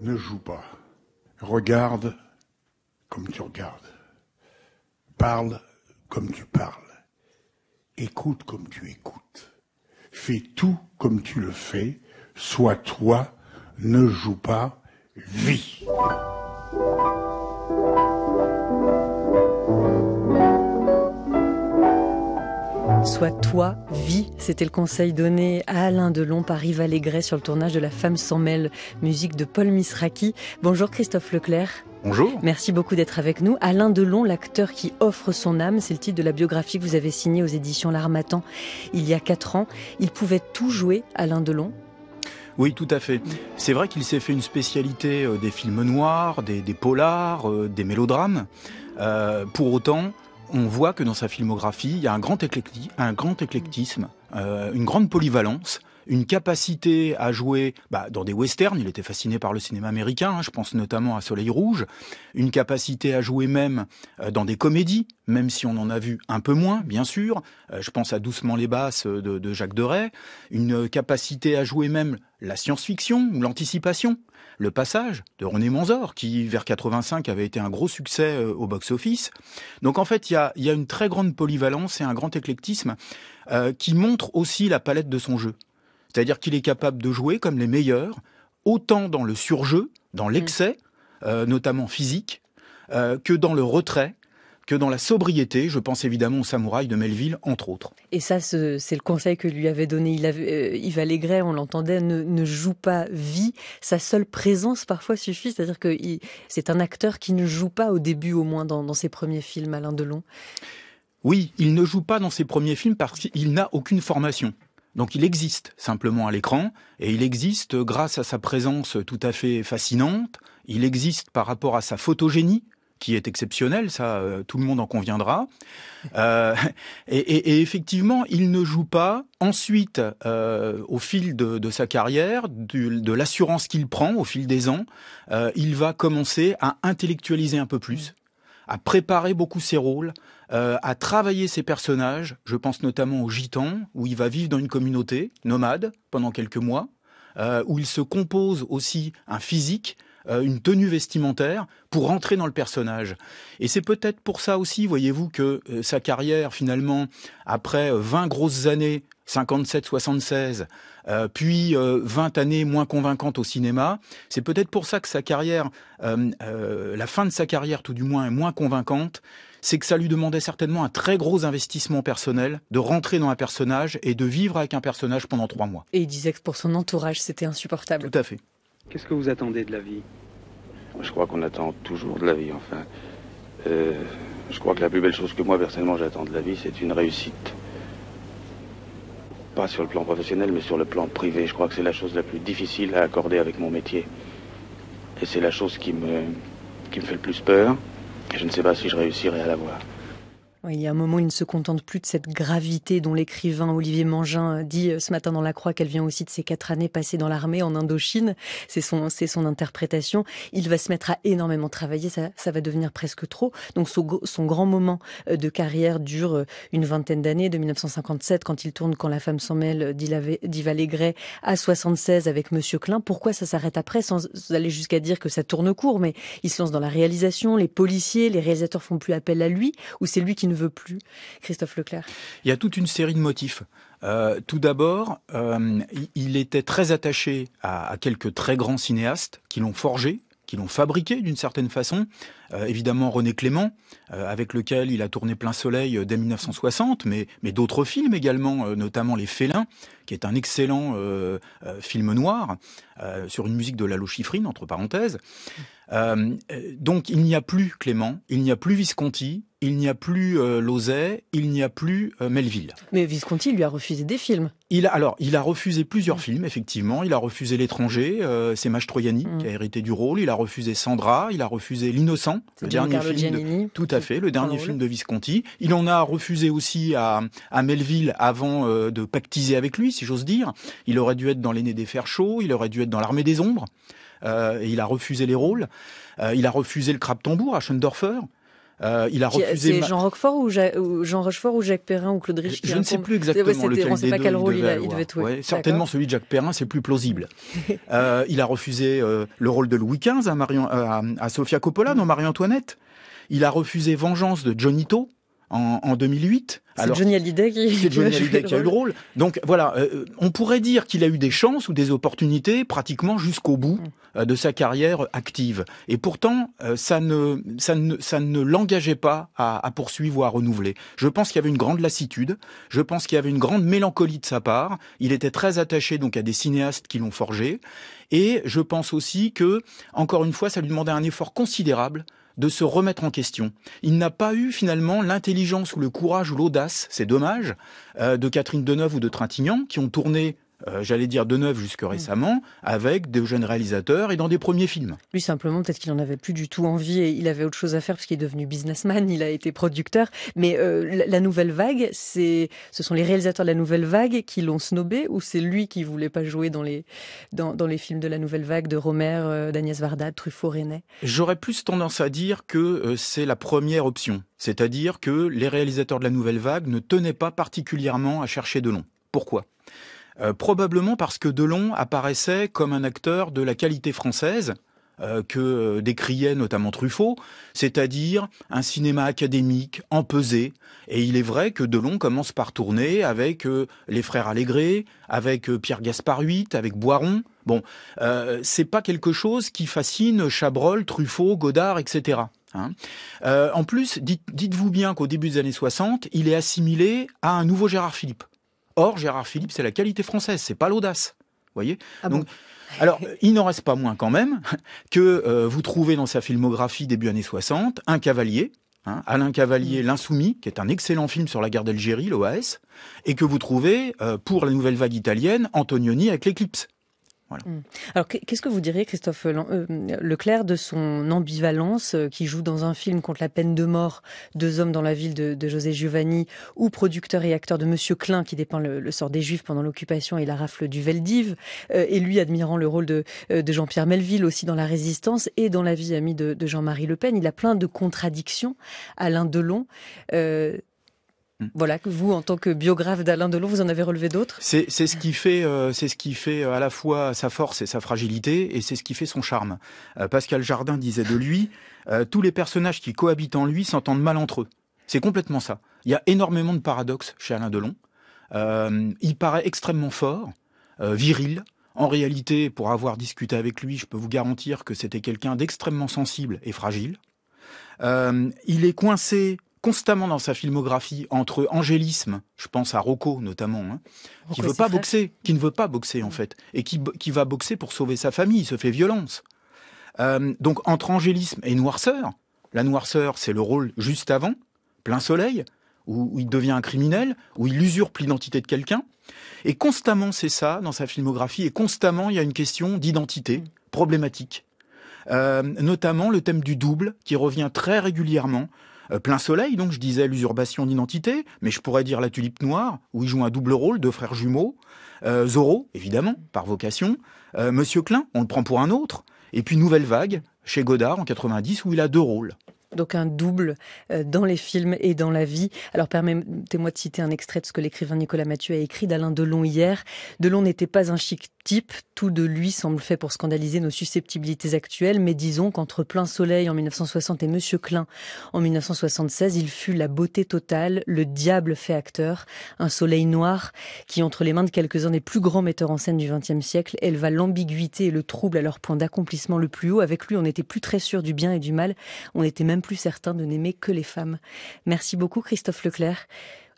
Ne joue pas. Regarde comme tu regardes. Parle comme tu parles. Écoute comme tu écoutes. Fais tout comme tu le fais. Sois toi. Ne joue pas. Vis. Sois toi, vis, c'était le conseil donné à Alain Delon par Yves Allégret sur le tournage de La Femme sans mêle, musique de Paul Misraki. Bonjour Christophe Leclerc. Bonjour. Merci beaucoup d'être avec nous. Alain Delon, l'acteur qui offre son âme, c'est le titre de la biographie que vous avez signée aux éditions L'Harmattan il y a 4 ans. Il pouvait tout jouer, Alain Delon ? Oui, tout à fait. C'est vrai qu'il s'est fait une spécialité des films noirs, des polars, des mélodrames. Pour autant, on voit que dans sa filmographie, il y a un grand éclectisme, une grande polyvalence, une capacité à jouer dans des westerns. Il était fasciné par le cinéma américain, je pense notamment à Soleil Rouge. Une capacité à jouer même dans des comédies, même si on en a vu un peu moins, bien sûr. Je pense à Doucement les basses de Jacques Deray. Une capacité à jouer même la science-fiction ou l'anticipation. Le Passage de René Manzor, qui vers 85 avait été un gros succès au box-office. Donc en fait, il y a une très grande polyvalence et un grand éclectisme qui montre aussi la palette de son jeu. C'est-à-dire qu'il est capable de jouer comme les meilleurs, autant dans le surjeu, dans l'excès, notamment physique, que dans le retrait, que dans la sobriété. Je pense évidemment au Samouraï de Melville, entre autres. Et ça, c'est le conseil que lui avait donné Yves Allégret, on l'entendait, ne joue pas, vis. Sa seule présence parfois suffit, c'est-à-dire que c'est un acteur qui ne joue pas au début, au moins dans ses premiers films, Alain Delon. Oui, il ne joue pas dans ses premiers films parce qu'il n'a aucune formation. Donc il existe simplement à l'écran, et il existe grâce à sa présence tout à fait fascinante, il existe par rapport à sa photogénie, qui est exceptionnelle, ça tout le monde en conviendra. Et effectivement, il ne joue pas. Ensuite, au fil de sa carrière, de l'assurance qu'il prend au fil des ans, il va commencer à intellectualiser un peu plus, à préparer beaucoup ses rôles, à travailler ses personnages. Je pense notamment au Gitan, où il va vivre dans une communauté nomade pendant quelques mois, où il se compose aussi un physique, une tenue vestimentaire pour rentrer dans le personnage. Et c'est peut-être pour ça aussi, voyez-vous, que sa carrière, finalement, après 20 grosses années, 57-76, puis 20 années moins convaincantes au cinéma, c'est peut-être pour ça que sa carrière, la fin de sa carrière tout du moins, est moins convaincante. C'est que ça lui demandait certainement un très gros investissement personnel de rentrer dans un personnage et de vivre avec un personnage pendant 3 mois. Et il disait que pour son entourage, c'était insupportable. Tout à fait. Qu'est-ce que vous attendez de la vie ? Je crois qu'on attend toujours de la vie, enfin. Je crois que la plus belle chose que moi, personnellement, j'attends de la vie, c'est une réussite. Pas sur le plan professionnel, mais sur le plan privé. Je crois que c'est la chose la plus difficile à accorder avec mon métier. Et c'est la chose qui me fait le plus peur. Et je ne sais pas si je réussirai à l'avoir. Oui, il y a un moment où il ne se contente plus de cette gravité dont l'écrivain Olivier Mangin dit ce matin dans La Croix qu'elle vient aussi de ses 4 années passées dans l'armée en Indochine. C'est son interprétation. Il va se mettre à énormément travailler, ça va devenir presque trop. Donc son grand moment de carrière dure une vingtaine d'années, de 1957 quand il tourne Quand la femme s'en mêle d'Yves Allégret à 76 avec Monsieur Klein. Pourquoi ça s'arrête après, sans aller jusqu'à dire que ça tourne court, mais il se lance dans la réalisation, les policiers, les réalisateurs font plus appel à lui, ou c'est lui qui ne veut plus, Christophe Leclerc? Il y a toute une série de motifs. Tout d'abord, il était très attaché à quelques très grands cinéastes qui l'ont forgé, qui l'ont fabriqué d'une certaine façon. Évidemment René Clément, avec lequel il a tourné Plein Soleil dès 1960, mais d'autres films également, notamment Les Félins, qui est un excellent film noir, sur une musique de Lalo Schifrin, entre parenthèses. Donc il n'y a plus Clément, il n'y a plus Visconti, il n'y a plus Lauzet, il n'y a plus Melville. Mais Visconti lui a refusé des films. Il a refusé plusieurs films, effectivement. Il a refusé L'étranger, c'est Mastroianni qui a hérité du rôle. Il a refusé Sandra, il a refusé L'Innocent, le dernier film tout à fait, le dernier film de Visconti. Il en a refusé aussi à Melville avant de pactiser avec lui, si j'ose dire. Il aurait dû être dans L'aîné des fers chauds, il aurait dû être dans L'Armée des ombres. Et il a refusé les rôles. Il a refusé Le crabe tambour à Schoendorfer. Il a refusé. C'est Jean Rochefort ou Jacques Perrin ou Claude Rich. Je ne sais plus exactement lequel on ne sait des pas deux quel rôle il avoir. devait jouer. Ouais, certainement celui de Jacques Perrin, c'est plus plausible. Il a refusé le rôle de Louis XV à Sofia Coppola dans Marie-Antoinette. Il a refusé Vengeance de Johnny To en 2008. C'est Johnny Hallyday qui a eu le rôle. Donc voilà, on pourrait dire qu'il a eu des chances ou des opportunités pratiquement jusqu'au bout de sa carrière active. Et pourtant, ça ne l'engageait pas à poursuivre ou à renouveler. Je pense qu'il y avait une grande lassitude. Je pense qu'il y avait une grande mélancolie de sa part. Il était très attaché donc à des cinéastes qui l'ont forgé. Et je pense aussi que, encore une fois, ça lui demandait un effort considérable de se remettre en question. Il n'a pas eu finalement l'intelligence ou le courage ou l'audace, c'est dommage, de Catherine Deneuve ou de Trintignant, qui ont tourné, j'allais dire Deneuve jusque récemment, avec de jeunes réalisateurs et dans des premiers films. Lui, simplement, peut-être qu'il n'en avait plus du tout envie et il avait autre chose à faire parce qu'il est devenu businessman, il a été producteur. Mais la nouvelle vague, ce sont les réalisateurs de la nouvelle vague qui l'ont snobé, ou c'est lui qui voulait pas jouer dans les films de la nouvelle vague de Rohmer, d'Agnès Varda, de Truffaut, Resnais? J'aurais plus tendance à dire que c'est la première option. C'est-à-dire que les réalisateurs de la nouvelle vague ne tenaient pas particulièrement à chercher Delon. Pourquoi ? Probablement parce que Delon apparaissait comme un acteur de la qualité française que décriait notamment Truffaut, c'est-à-dire un cinéma académique, empesé. Et il est vrai que Delon commence par tourner avec les frères Allégret, avec Pierre Gaspard Huit, avec Boiron. Bon, c'est pas quelque chose qui fascine Chabrol, Truffaut, Godard, etc. En plus, dites-vous bien qu'au début des années 60, il est assimilé à un nouveau Gérard Philippe. Or, Gérard Philippe, c'est la qualité française, c'est pas l'audace. Voyez ? Donc, alors, il n'en reste pas moins quand même que vous trouvez dans sa filmographie début années 60 un Cavalier, Alain Cavalier, L'Insoumis, qui est un excellent film sur la guerre d'Algérie, l'OAS, et que vous trouvez pour la nouvelle vague italienne, Antonioni avec l'Éclipse. Voilà. Alors, qu'est-ce que vous diriez, Christophe Leclerc, de son ambivalence, qui joue dans un film contre la peine de mort, Deux hommes dans la ville de José Giovanni, ou producteur et acteur de Monsieur Klein, qui dépeint le sort des Juifs pendant l'occupation et la rafle du Veldiv, et lui admirant le rôle de Jean-Pierre Melville aussi dans La Résistance et dans La vie amie de Jean-Marie Le Pen. Il a plein de contradictions, Alain Delon. Voilà, que vous, en tant que biographe d'Alain Delon, vous en avez relevé d'autres ? C'est ce qui fait à la fois sa force et sa fragilité, et c'est ce qui fait son charme. Pascal Jardin disait de lui, tous les personnages qui cohabitent en lui s'entendent mal entre eux. C'est complètement ça. Il y a énormément de paradoxes chez Alain Delon. Il paraît extrêmement fort, viril. En réalité, pour avoir discuté avec lui, je peux vous garantir que c'était quelqu'un d'extrêmement sensible et fragile. Il est coincé constamment dans sa filmographie entre angélisme, je pense à Rocco notamment, qui ne veut pas boxer en fait, et qui va boxer pour sauver sa famille, il se fait violence. Donc entre angélisme et noirceur, la noirceur c'est le rôle juste avant, Plein Soleil, où il devient un criminel, où il usurpe l'identité de quelqu'un, et constamment c'est ça dans sa filmographie, et constamment il y a une question d'identité problématique. Notamment le thème du double qui revient très régulièrement. Plein Soleil, donc je disais l'usurpation d'identité, mais je pourrais dire La Tulipe Noire, où il joue un double rôle, deux frères jumeaux. Zorro, évidemment, par vocation. Monsieur Klein, on le prend pour un autre. Et puis Nouvelle Vague, chez Godard, en 90, où il a deux rôles. Donc un double dans les films et dans la vie. Alors permettez-moi de citer un extrait de ce que l'écrivain Nicolas Mathieu a écrit d'Alain Delon hier. Delon n'était pas un chic type, tout de lui semble fait pour scandaliser nos susceptibilités actuelles, mais disons qu'entre Plein Soleil en 1960 et Monsieur Klein en 1976, il fut la beauté totale, le diable fait acteur, un soleil noir qui, entre les mains de quelques-uns des plus grands metteurs en scène du XXe siècle, éleva l'ambiguïté et le trouble à leur point d'accomplissement le plus haut. Avec lui, on n'était plus très sûr du bien et du mal, on était même plus certain de n'aimer que les femmes. Merci beaucoup Christophe Leclerc.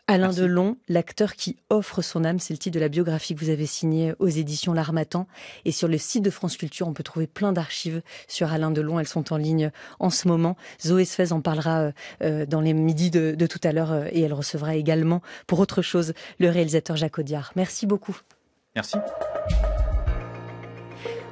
Alain Delon, l'acteur qui offre son âme, c'est le titre de la biographie que vous avez signée aux éditions L'Harmattan. Et sur le site de France Culture, on peut trouver plein d'archives sur Alain Delon. Elles sont en ligne en ce moment. Zoé Sfez en parlera dans les midis de tout à l'heure et elle recevra également, pour autre chose, le réalisateur Jacques Audiard. Merci beaucoup. Merci.